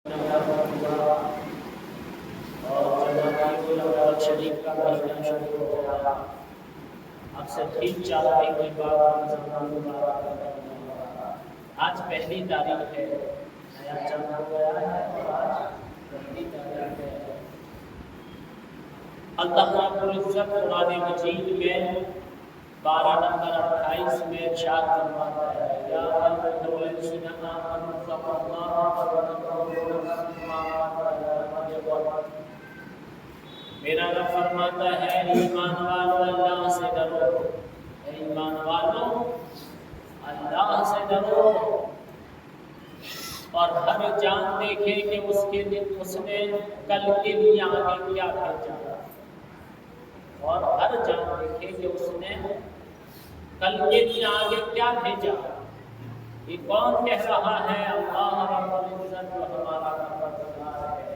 اور شریف کا مہینہ شروع ہو گیا، اب سے ٹھیک 4 دن کے بعد رمضان المبارک کا مہینہ ہوگا۔ آج پہلی تاریخ ہے، نیا چاند ہو گیا ہے اور آج پہلی تاریخ ہے۔ اللہ رب العزت قرآن مجید میں 12 نمبر 28 میں ارشاد فرماتا ہے، یا ایھا الذین آمنوا اتقوا اللہ ولتنظر نفس ما قدمت لغد۔ میرا رب فرماتا ہے، ایمان والو اللہ سے ڈرو، اے ایمان والو اللہ سے ڈرو، اور ہر جان دیکھے کہ اس نے کل کے لیے آگے کیا بھیجا، اور ہر جان دیکھے کہ اس نے کل کے لیے آگے کیا بھیجا۔ یہ کون کہہ رہا ہے؟ اللہ رب العزت، جو ہمارا پروردگار ہے،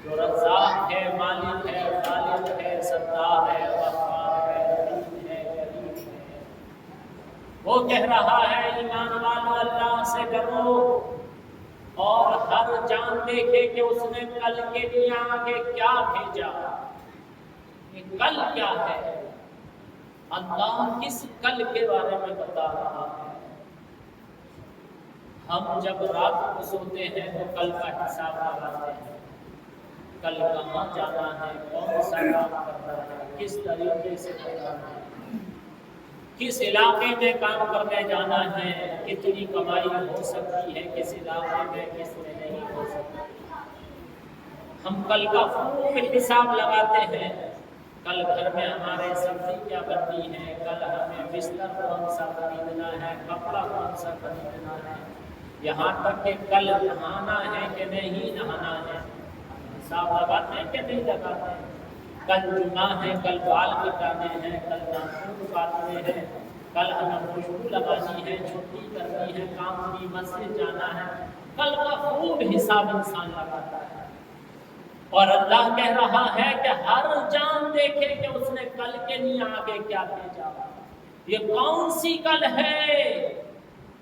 جو رزاق ہے، مالک ہے، خالق ہے، ستار ہے، غفار ہے، رحیم ہے، کریم ہے۔ وہ کہہ رہا ہے، ایمان والو اللہ سے ڈرو، اور ہر جان دیکھے کہ اس نے کل کے لیے آگے کیا بھیجا۔ یہ کل کیا ہے؟ اللہ کس کل کے بارے میں بتا رہا ہے؟ ہم جب رات کو سوتے ہیں تو کل کا حساب لگاتے ہیں، کل کہاں جانا ہے، کون سا کام کرنا ہے، کس طریقے سے کرنا ہے، کس علاقے میں کام کرنے جانا ہے، کتنی کمائی ہو سکتی ہے کس علاقے میں، کس میں نہیں ہو سکتی۔ ہم کل کا خوب حساب لگاتے ہیں، کل گھر میں ہمارے سبزی کیا بننی ہے، کل ہمیں بستر کون سا خریدنا ہے، کپڑا کون سا خریدنا ہے، یہاں تک کہ کل نہانا ہے کہ نہیں نہانا ہے، حساب لگاتے ہیں کہ نہیں لگاتے ہیں۔ کل جمعہ ہے، کل بال کٹانے ہیں، کل ناخن کاٹنے ہیں، کل ہمیں خوشبو لگانی ہے، چھٹی کرنی ہے، کام کی مسجد جانا ہے، کل کا خوب حساب انسان لگاتا ہے۔ اور اللہ کہہ رہا ہے کہ ہر جان دیکھے کہ اس نے کل کے لیے آگے کیا بھیجا۔ یہ کون سی کل ہے؟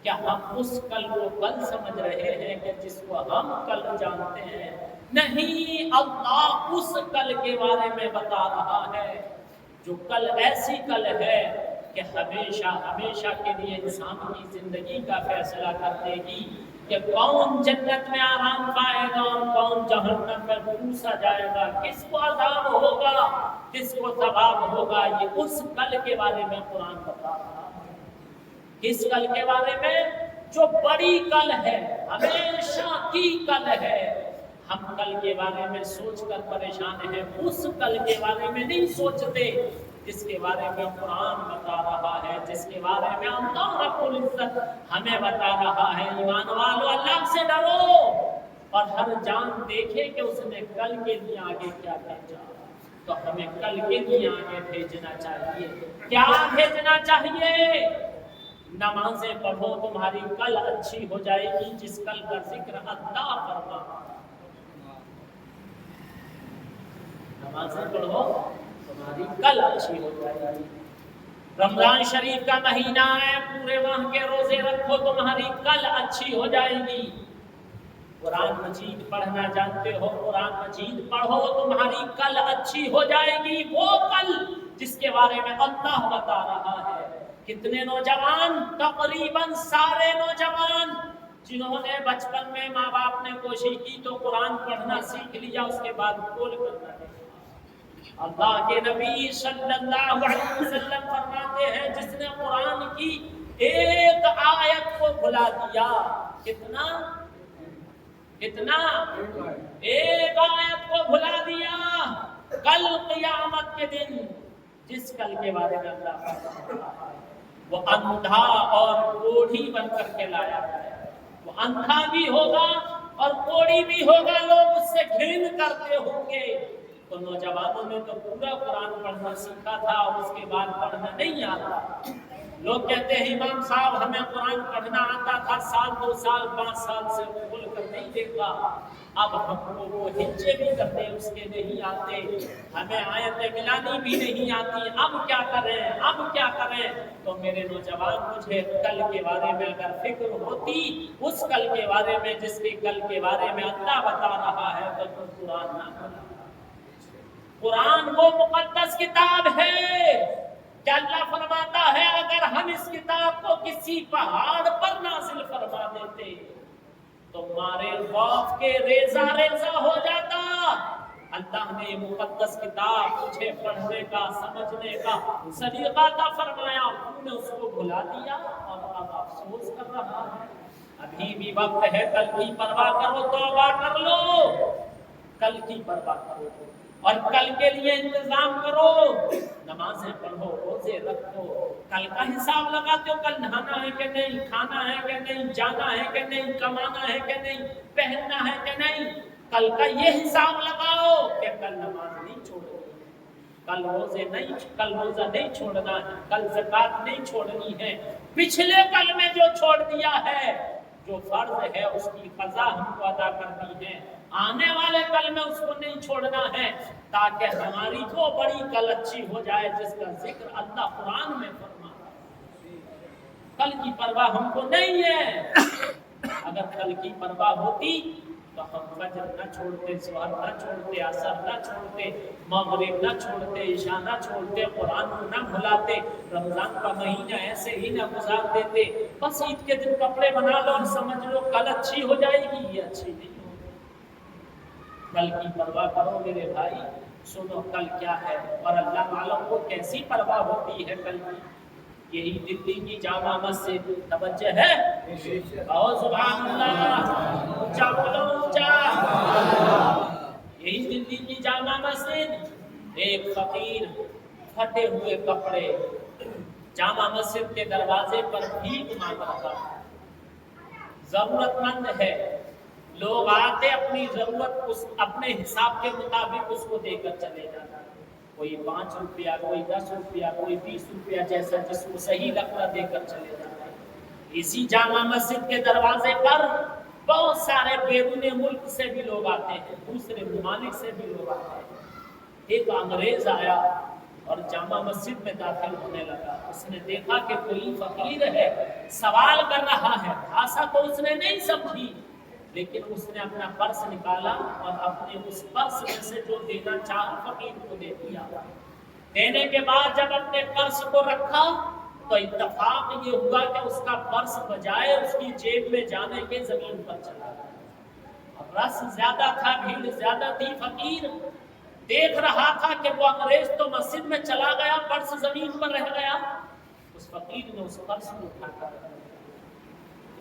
کیا ہم اس کل کو کل سمجھ رہے ہیں کہ جس کو ہم کل جانتے ہیں؟ نہیں، اللہ اس کل کے بارے میں بتا رہا ہے جو کل ایسی کل ہے کہ ہمیشہ ہمیشہ کے لیے انسان کی زندگی کا فیصلہ کر دے گی کہ کون جنت میں آرام پائے گا اور کون جہنم میں پھوسا جائے گا، کس کو عذاب ہوگا، کس کو ثواب ہوگا۔ یہ اس کل کے بارے میں قرآن بتا رہا ہے۔ کس کل کے بارے میں؟ جو بڑی کل ہے، ہمیشہ کی کل ہے۔ ہم کل کے بارے میں سوچ کر پریشان ہیں، اس کل کے بارے میں نہیں سوچتے جس کے بارے میں قرآن بتا رہا ہے، جس کے بارے میں اللہ رب العزت ہمیں بتا رہا ہے۔ ایمان والو اللہ سے ڈرو، اور ہر جان دیکھے کہ اس نے کل کے لیے آگے کیا بھیجا۔ تو ہمیں کل کے لیے آگے بھیجنا چاہیے۔ کیا بھیجنا چاہیے؟ نمازیں پڑھو، تمہاری کل اچھی ہو جائے گی، جس کل کا ذکر اللہ فرما۔ نمازیں پڑھو، تمہاری کل اچھی ہو جائے گی۔ رمضان شریف کا مہینہ ہے، پورے ماہ کے روزے رکھو، تمہاری کل اچھی ہو جائے گی۔ قرآن مجید پڑھنا جانتے ہو، قرآن مجید پڑھو، تمہاری کل اچھی ہو جائے گی۔ وہ کل جس کے بارے میں اللہ بتا رہا ہے۔ کتنے نوجوان، تقریباً سارے نوجوان جنہوں نے بچپن میں ماں باپ نے کوشش کی تو قرآن پڑھنا سیکھ لیا، اس کے بعد بول کرنا ہے۔ اللہ کے نبی صلی اللہ علیہ وسلم فرماتے ہیں، جس نے قرآن کی ایک آیت کو بھلا دیا، کتنا ایک آیت کو بھلا دیا، کل قیامت کے دن جس کل کے بارے میں اللہ فرماتا ہے وہ اندھا اور کوڑھی بن کر کے لایا جائے گا۔ وہ اندھا بھی ہوگا اور کوڑھی بھی ہوگا، لوگ اس سے گھن کرتے ہوں گے۔ تو نوجوانوں نے تو پورا قرآن پڑھنا سیکھا تھا اور اس کے بعد پڑھنا نہیں آتا، لوگ کہتے ہیں امام صاحب ہمیں قرآن پڑھنا آتا تھا، 1 سال 2 سال 5 سال سے کھول کر نہیں دیکھا، اب ہم کو وہ ہجے بھی کرتے اس کے نہیں آتے، ہمیں آیت ملانی بھی نہیں آتی، اب کیا کریں اب کیا کریں؟ تو میرے نوجوان مجھے کل کے بارے میں اگر فکر ہوتی، اس کل کے بارے میں جس کے کل کے بارے میں اللہ بتا رہا ہے، تو تم قرآن نہ پڑھا۔ قرآن وہ مقدس کتاب ہے کہ اللہ فرماتا ہے اگر ہم اس کتاب کو کسی پہاڑ پر نازل فرما دیتے تو مارے خوف کے ریزہ ریزہ ہو جاتا۔ اللہ نے یہ مقدس کتاب تجھے پڑھنے کا سمجھنے کا سلیقہ عطا فرمایا، تم نے اس کو بھلا دیا اور اب افسوس کر رہا ہے۔ ابھی بھی وقت ہے، کل کی پرواہ کرو، توبہ کر لو، کل کی پرواہ کرو اور کل کے لیے انتظام کرو، نمازیں پڑھو، روزے رکھو، کل کا حساب لگاتے ہو، کل نہانا ہے کہ نہیں، کھانا ہے کہ نہیں، جانا ہے کہ نہیں، کمانا ہے کہ نہیں، پہننا ہے کہ نہیں، کل کا یہ حساب لگاؤ کہ کل نماز نہیں چھوڑنی ہے، کل روزہ نہیں چھوڑنا ہے، کل زکوٰۃ نہیں چھوڑنی ہے، پچھلے کل میں جو چھوڑ دیا ہے، جو فرض ہے اس کی قضا ہم کو ادا کرنی ہے، آنے والے کل میں اس کو نہیں چھوڑنا ہے، تاکہ ہماری وہ بڑی کل اچھی ہو جائے جس کا ذکر اللہ قرآن میں فرماتا ہے۔ کل کی پرواہ ہم کو نہیں ہے، اگر کل کی پرواہ ہوتی تو ہم فجر نہ چھوڑتے، ظہر نہ چھوڑتے، عصر نہ چھوڑتے، مغرب نہ چھوڑتے، عشاء نہ چھوڑتے، قرآن کو نہ بھلاتے، رمضان کا مہینہ ایسے ہی نہ گزار دیتے۔ بس عید کے دن کپڑے بنا لو اور سمجھ لو کل اچھی ہو جائے گی، یہ اچھی نہیں ہوگی۔ کل کی پرواہ کرو میرے بھائی، سنو کل کیا ہے، اور اللہ والوں کو کیسی پرواہ ہوتی ہے کل کی۔ یہی دلی کی جامع مسجد، توجہ ہے، اور سبحان اللہ، اونچا بولو اونچا، یہی دلی کی جامع مسجد، ایک فقیر پھٹے ہوئے کپڑے جامع مسجد کے دروازے پر بھیک مانگ رہا ہے، ضرورت مند ہے، لوگ آتے اپنی ضرورت اس اپنے حساب کے مطابق اس کو دے کر چلے جاتا، کوئی 5 روپیہ، کوئی 10 روپیہ، کوئی 20 روپیہ، جیسا جس کو صحیح لگتا دے کر چلے جاتا ہے۔ اسی جامع مسجد کے دروازے پر بہت سارے بیرون ملک سے بھی لوگ آتے ہیں، دوسرے ممالک سے بھی لوگ آتے ہیں۔ ایک انگریز آیا اور جامع مسجد میں داخل ہونے لگا، اس نے دیکھا کہ کوئی فقیر ہے، سوال کر رہا ہے، آسا تو اس نے نہیں سمجھی، لیکن اس نے اپنا پرس نکالا اور اپنے اس پرس میں سے جو دینا چاہا فقیر کو دے دیا۔ دینے کے بعد جب اپنے پرس کو رکھا تو اتفاق یہ ہوا کہ اس کا پرس بجائے اس کی جیب میں جانے کے زمین پر چلا گیا۔ اب رس زیادہ تھا، بھیڑ زیادہ تھی، فقیر دیکھ رہا تھا کہ وہ انگریز تو مسجد میں چلا گیا، پرس زمین پر رہ گیا۔ اس فقیر نے اس پرس کو اٹھا کر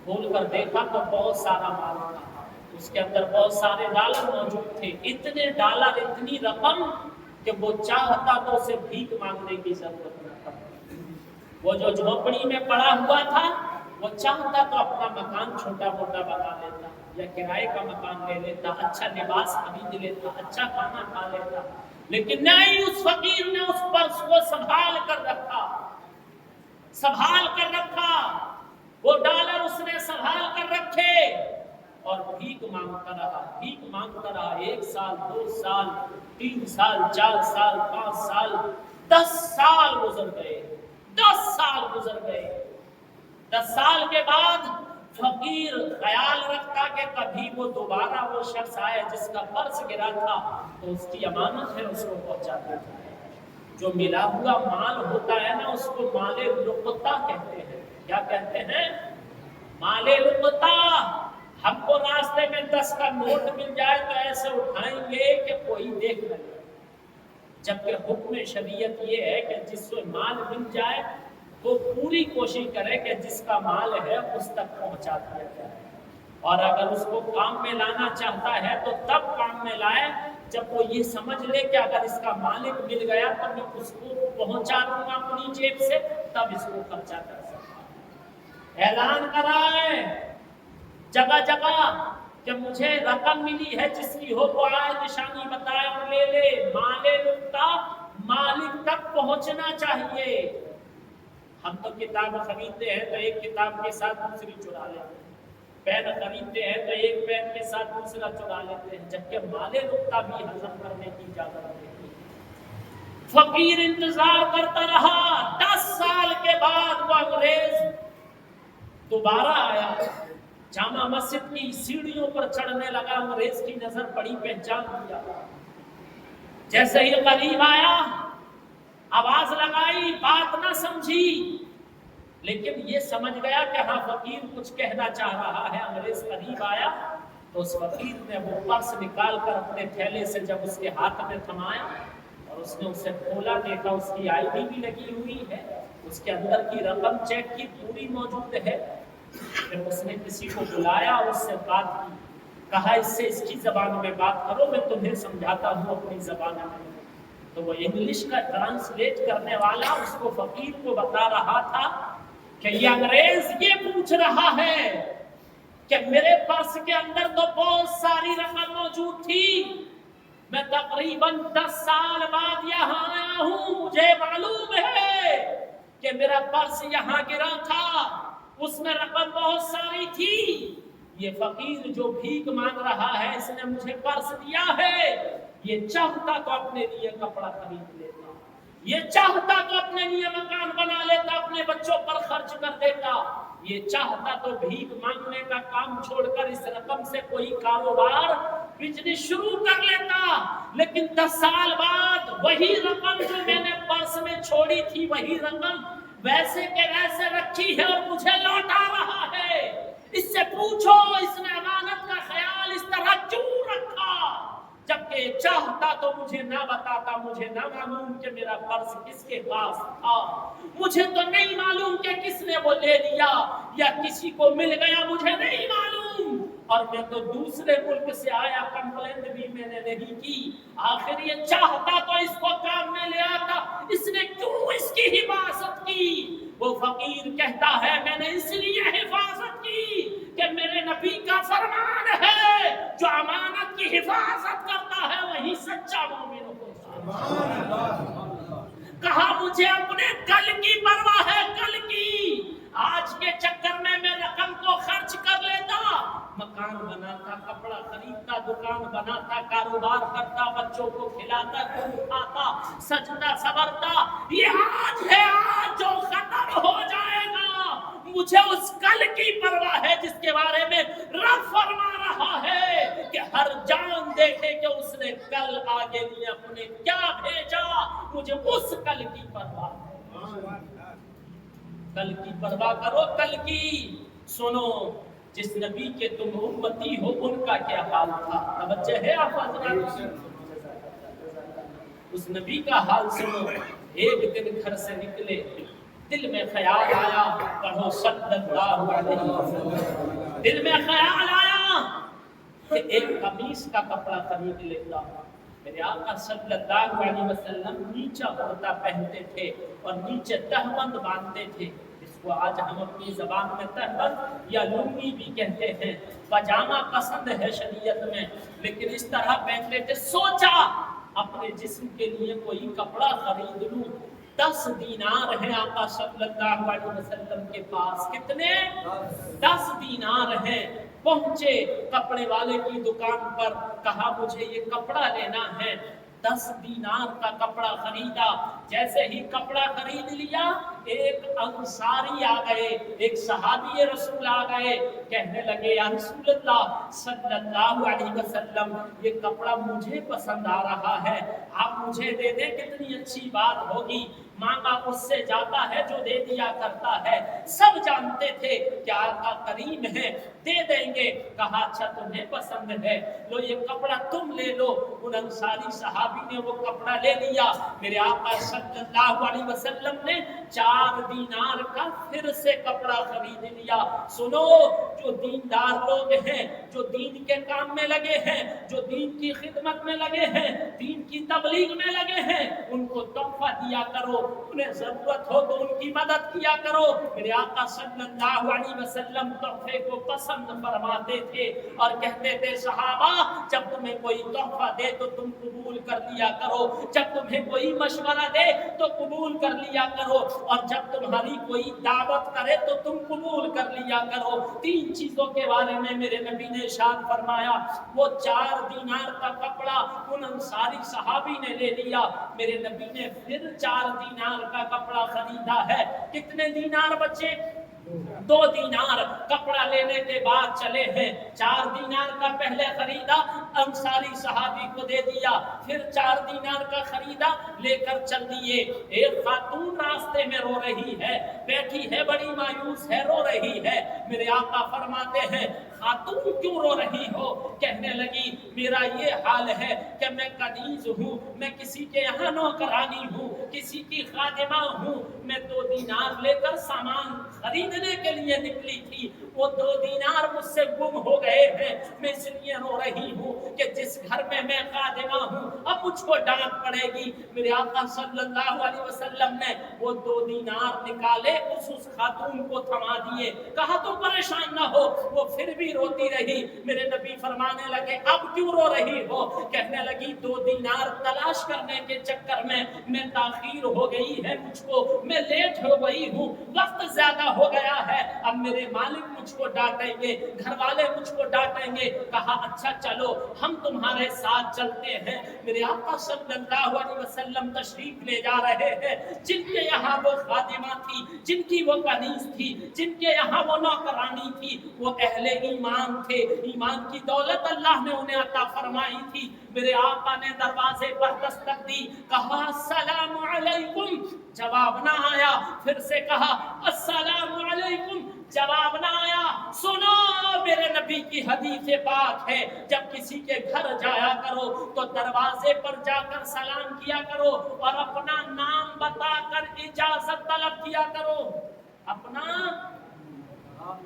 کھول کر دیکھا تو بہت سارا مال تھا، اس کے اندر بہت سارے ڈالر موجود تھے، اتنے ڈالر، اتنی رقم کہ وہ چاہتا تو اسے بھیک مانگنے کی ضرورت نہ پڑتی۔ وہ جو جھونپڑی میں پڑا ہوا تھا وہ چاہتا تو اپنا مکان چھوٹا موٹا بنا لیتا یا کرائے کا مکان لے لیتا، اچھا لباس خرید لیتا، اچھا کھانا کھا لیتا، لیکن نہیں، اس فقیر نے اس پرس کو سنبھال کر رکھا، سنبھال کر رکھا، وہ ڈالر اس نے سنبھال کر رکھے اور بھیک مانگتا رہا، بھیک مانگتا رہا۔ 1 سال، 2 سال، 3 سال، 4 سال، 5 سال، 10 سال گزر گئے، 10 سال گزر گئے۔ 10 سال کے بعد فقیر خیال رکھتا کہ کبھی وہ دوبارہ وہ شخص آئے جس کا پرس گرا تھا تو اس کی امانت ہے، اس کو پہنچا دیتا ہے۔ جو ملا ہوا مال ہوتا ہے نا، اس کو مال لقطہ کہتے ہیں۔ کیا کہتے ہیں؟ مال لقطہ۔ ہم کو راستے میں 10 کا نوٹ مل جائے تو ایسے اٹھائیں گے کہ کوئی دیکھ نہ لے، جبکہ حکم شریعت یہ ہے کہ جس کو مال مل جائے وہ پوری کوشش کرے کہ جس کا مال ہے اس تک پہنچا دیا جائے، اور اگر اس کو کام میں لانا چاہتا ہے تو تب کام میں لائے جب وہ یہ سمجھ لے کہ اگر اس کا مالک مل گیا تو میں اس کو پہنچا دوں گا اپنی جیب سے، تب اس کو خرچہ کر سکتا ہے۔ اعلان کرائے جگہ جگہ کہ مجھے رقم ملی ہے، جس کی ہو وہ آئے، نشانی بتائے اور لے لے۔ مال لقطہ مالک تک پہنچنا چاہیے۔ ہم تو کتاب خریدتے ہیں تو ایک کتاب کے ساتھ دوسری چرا لیتے ہیں، پین خریدتے ہیں تو ایک پین کے ساتھ دوسرا چرا لیتے ہیں، جبکہ مال نقطہ بھی ہضم کرنے کی اجازت نہیں ہے۔ فقیر انتظار کرتا رہا، 10 سال کے بعد وہ انگریز دوبارہ آیا، جامع مسجد کی سیڑھیوں پر چڑھنے لگا، انگریز کی نظر پڑی، پہچان لیا، جیسے ہی قریب آیا آواز لگائی، بات نہ سمجھی، لیکن یہ سمجھ گیا کہ ہاں فقیر کچھ کہنا چاہ رہا ہے۔ انگریز قریب آیا تو اس فقیر نے وہ پرس نکال کر اپنے تھیلے سے جب اس کے ہاتھ میں تھمایا اور اس نے اسے کھولا، دیکھا اس کی آئی ڈی بھی لگی ہوئی ہے، اس کے اندر کی رقم چیک کی پوری موجود ہے۔ پھر اس نے کسی کو بلایا اور اس سے بات کی، کہا اس سے اس کی زبان میں بات کرو، میں تمہیں سمجھاتا ہوں اپنی زبان میں۔ تو وہ انگلش کا ٹرانسلیٹ کرنے والا اس کو فقیر کو بتا رہا تھا کہ یہ انگریز یہ پوچھ رہا ہے کہ میرے پرس کے اندر تو بہت ساری رقم موجود تھی، میں تقریباً 10 سال بعد یہاں آیا ہوں، مجھے معلوم ہے کہ میرا پرس یہاں گرا تھا، اس میں رقم بہت ساری تھی، یہ فقیر جو بھیک مانگ رہا ہے اس نے مجھے پرس دیا ہے، یہ چاہتا تو اپنے لیے کپڑا خرید لیتا، یہ چاہتا تو اپنے لیے مکان بنا لیتا، اپنے بچوں پر خرچ کر دیتا، یہ چاہتا تو بھیک مانگنے کا کام چھوڑ کر اس رقم سے کوئی کاروبار بزنس شروع کر لیتا، لیکن 10 سال بعد وہی رقم جو میں نے پرس میں چھوڑی تھی وہی رقم ویسے کے ویسے رکھی ہے اور مجھے لوٹا رہا ہے۔ اس سے پوچھو اس نے امانت کا خیال اس طرح کیوں رکھا، جبکہ چاہتا تو مجھے نہ بتاتا، مجھے نہ معلوم کہ میرا پرس کس کے پاس تھا، مجھے تو نہیں معلوم کہ کس نے وہ لے لیا یا کسی کو مل گیا، مجھے نہیں معلوم، اور میں تو دوسرے ملک سے آیا، کمپلین بھی میں نے نہیں کی، آخر یہ چاہتا تو اس کو کام میں لے آتا، اس نے کیوں اس کی حفاظت کی؟ وہ فقیر کہتا ہے میں نے اس لیے حفاظت کی کہ میرے نبی کا فرمان ہے جو امانت کی حفاظت کرتا ہے وہی سچا مومن ہوتا ہے۔ کہا مجھے اپنے کل کی پرواہ ہے، کل کی، آج کے چکر میں رقم کو خرچ کر لیتا، مکان بناتا، کپڑا خریدتا، دکان بناتا، کاروبار کرتا، بچوں کو کھلاتا، کھاتا، سجتا سورتا، یہ آج ہے، آج جو ختم ہو جائے گا، مجھے اس کل کی پرواہ ہے جس کے بارے میں رب فرما رہا ہے کہ ہر جان دیکھے کہ اس نے کل آگے لیے اپنے کیا بھیجا، مجھے اس کل کی پرواہ ہے۔ کل کی پرواہ کرو، کل کی۔ سنو جس نبی کے تم امتی ہو ان کا کیا حال تھا، توجہ ہے آپ حضرات؟ اس نبی کا حال سنو۔ ایک دن گھر سے نکلے، دل میں خیال آیا، پڑھو صلی اللہ علیہ وسلم، دل میں خیال آیا کہ ایک قمیص کا کپڑا خرید لیتا۔ میرے آقا صلی اللہ علیہ وسلم نیچا کرتا پہنتے تھے اور نیچے تہبند باندھتے تھے، اس کو آج ہم اپنی زبان میں تہبند یا لنگی بھی کہتے ہیں۔ پاجامہ پسند ہے شریعت میں، لیکن اس طرح پہنتے تھے۔ سوچا اپنے جسم کے لیے کوئی کپڑا خرید لوں، 10 دینار ہیں آقا صلی اللہ علیہ وسلم کے پاس، کتنے؟ 10 دینار ہیں۔ پہنچے کپڑے والے کی دکان پر، کہا مجھے یہ کپڑا لینا ہے، 10 دینار کا کپڑا خریدا۔ جیسے ہی کپڑا خرید لیا، ایک انصاری آ گئے، ایک صحابی رسول آ گئے، کہنے لگے یا رسول اللہ صلی اللہ علیہ وسلم، یہ کپڑا مجھے پسند آ رہا ہے، آپ مجھے دے دیں، کتنی اچھی بات ہوگی۔ مانگا اس سے جاتا ہے جو دے دیا کرتا ہے، سب جانتے تھے کہ آقا کریم ہے، دے دیں گے۔ کہا اچھا تمہیں پسند ہے، لو یہ کپڑا تم لے لو۔ ان انصاری صحابی نے وہ کپڑا لے لیا۔ میرے آقا صلی اللہ علیہ وسلم نے 4 دینار کا پھر سے کپڑا خرید لیا۔ سنو جو دیندار لوگ ہیں جو دین کے کام میں لگے ہیں، جو دین کی خدمت میں لگے ہیں، دین کی تبلیغ میں لگے ہیں، ان کو تحفہ دیا کرو، انہیں ضرورت ہو تو ان کی مدد کیا کرو۔ میرے آقا صلی اللہ علیہ وسلم تحفے کو پسند فرماتے تھے اور کہتے تھے صحابہ جب تمہیں کوئی تحفہ دے تو تم قبول کر لیا کرو، جب تمہیں کوئی مشورہ دے تو قبول کر لیا کرو، اور جب تمہاری کوئی دعوت کرے تو تم قبول کر لیا کرو۔ تین چیزوں کے بارے میں میرے نبی نے ارشاد فرمایا۔ وہ 4 دینار کا کپڑا ان انصاری صحابی نے لے لیا، میرے نبی نے پھر 4 دینار کا کپڑا خریدا ہے۔ کتنے دینار بچے؟ 2 دینار کپڑا لینے کے بعد چلے ہیں۔ 4 دینار کا پہلے خریدا، انصاری صحابی کو دے دیا، پھر 4 دینار کا خریدا، لے کر چل دیے۔ ایک خاتون راستے میں رو رہی ہے، بیٹھی ہے، بڑی مایوس ہے، رو رہی ہے۔ میرے آقا فرماتے ہیں خاتون کیوں رو رہی ہو؟ کہنے لگی میرا یہ حال ہے کہ میں کنیز ہوں، میں کسی کے یہاں نوکرانی ہوں، کسی کی خادمہ ہوں، میں 2 دینار لے کر سامان خریدنے کے لیے نکلی تھی، وہ 2 دینار مجھ سے گم ہو گئے ہیں، میں اس لیے رو رہی ہوں کہ جس گھر میں میں خادمہ ہوں اب مجھ کو ڈانٹ پڑے گی۔ میرے آقا صلی اللہ علیہ وسلم نے وہ 2 دینار نکالے، اس خاتون کو تھما دیے، کہا تو پریشان نہ ہو۔ وہ پھر بھی روتی رہی۔ میرے نبی فرمانے لگے اب کیوں رو رہی ہو؟ کہنے لگی 2 دینار تلاش کرنے کے چکر میں تاخیر ہو گئی ہے، مجھ کو میں لیٹ ہو گئی ہوں، وقت زیادہ ہو گیا ہے، اب میرے مالک مجھ کو ڈانٹیں گے، گھر والے مجھ کو ڈانٹیں گے۔ کہا اچھا چلو ہم تمہارے ساتھ چلتے ہیں۔ میرے آقا صلی اللہ علیہ وسلم تشریف لے جا رہے ہیں، جن کے یہاں وہ خادمہ تھی، جن کی وہ کنیز تھی، جن کے یہاں وہ نوکرانی تھی، وہ اہل ایمان تھے، ایمان کی دولت اللہ نے انہیں عطا فرمائی تھی۔ میرے آقا نے دروازے پر دستک دی، کہا السلام علیکم، جواب نہ آیا، پھر سے کہا السلام علیکم، جواب نہ آیا۔ سنو میرے نبی کی حدیث پاک ہے، جب کسی کے گھر جایا کرو تو دروازے پر جا کر سلام کیا کرو اور اپنا نام بتا کر اجازت طلب کیا کرو، اپنا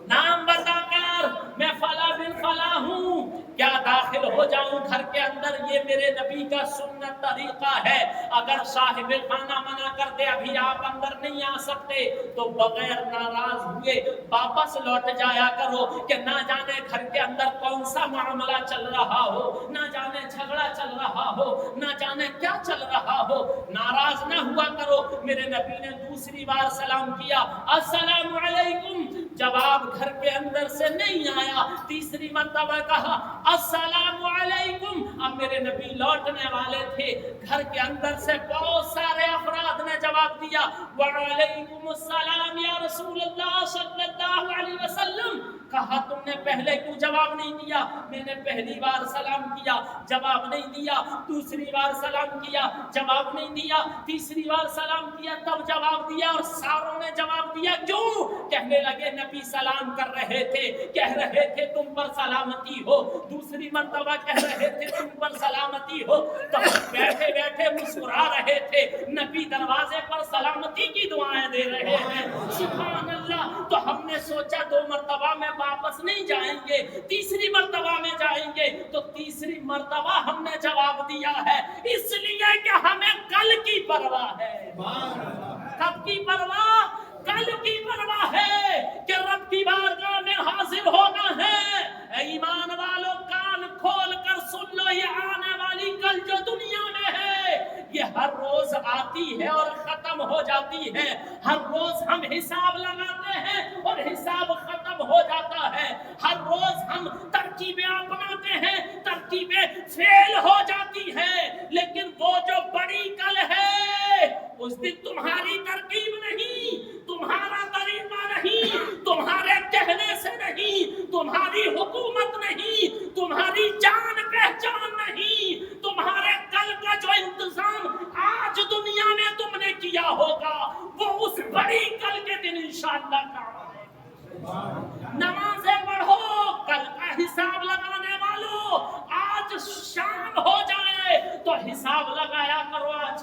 نام بتا کر میں فلاں بن فلاں ہوں، کیا داخل ہو جاؤں گھر کے اندر، یہ میرے نبی کا سنت طریقہ ہے۔ اگر صاحب خانہ منع کر دے ابھی آپ اندر نہیں آ سکتے تو بغیر ناراض ہوئے واپس لوٹ جایا کرو، کہ نہ جانے گھر کے اندر کون سا معاملہ چل رہا ہو، نہ جانے جھگڑا چل رہا ہو، نہ جانے کیا چل رہا ہو، ناراض نہ ہوا کرو۔ میرے نبی نے دوسری بار سلام کیا، السلام علیکم، جواب گھر کے اندر سے نہیں آیا، تیسری مرتبہ کہا السلام علیکم، اب میرے نبی لوٹنے والے تھے، گھر کے اندر سے بہت سارے افراد نے جواب دیا وعلیکم السلام یا رسول اللہ صلی اللہ علیہ وسلم۔ کہا تم نے پہلے کیوں جواب نہیں دیا؟ میں نے پہلی بار سلام کیا، جواب نہیں دیا، دوسری بار سلام کیا، جواب نہیں دیا، تیسری بار سلام کیا تب جواب دیا، اور ساروں نے جواب دیا کیوں؟ کہنے لگے نبی سلام کر رہے تھے، کہہ رہے تھے تم پر سلامتی ہو، دوسری مرتبہ کہہ رہے تھے تم پر سلامتی ہو، تو بیٹھے بیٹھے مسکرا رہے تھے، نبی دروازے پر سلامتی کی دعائیں دے رہے ہیں، سبحان اللہ۔ تو ہم نے سوچا 2 مرتبہ میں واپس نہیں جائیں گے، تیسری مرتبہ میں جائیں گے، تو تیسری مرتبہ ہم نے جواب دیا ہے، اس لیے کہ ہمیں کل کی پرواہ ہے۔ کب کی پرواہ؟ کل کی پرواہ ہے کہ رب کی بارگاہ میں حاضر ہونا ہے۔ اے ایمان والو کان کھول کر سن لو، یہ آنے والی کل جو دنیا میں ہے یہ ہر روز آتی ہے اور ختم ہو جاتی ہے، ہر روز ہم حساب لگاتے ہیں اور حساب ختم ہو جاتا ہے، ہر روز ہم ترکیبیں اپناتے ہیں، ترکیبیں فیل ہو جاتی ہیں، لیکن وہ جو بڑی کل ہے اس دن تمہاری ترکیب نہیں، تمہارا طریقہ نہیں، تمہارے کہنے سے نہیں، تمہاری حکومت نہیں، تمہاری جان پہچان نہیں، تمہارے کل کا جو انتظام آج دنیا میں تم نے کیا ہوگا وہ اس بڑی کل کے دن انشاءاللہ کام آئے گا۔ نمازیں پڑھو، کل کا حساب لگانے والوں، آج شام ہو جائے تو حساب لگایا کرو آج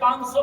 500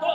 2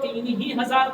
3000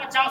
50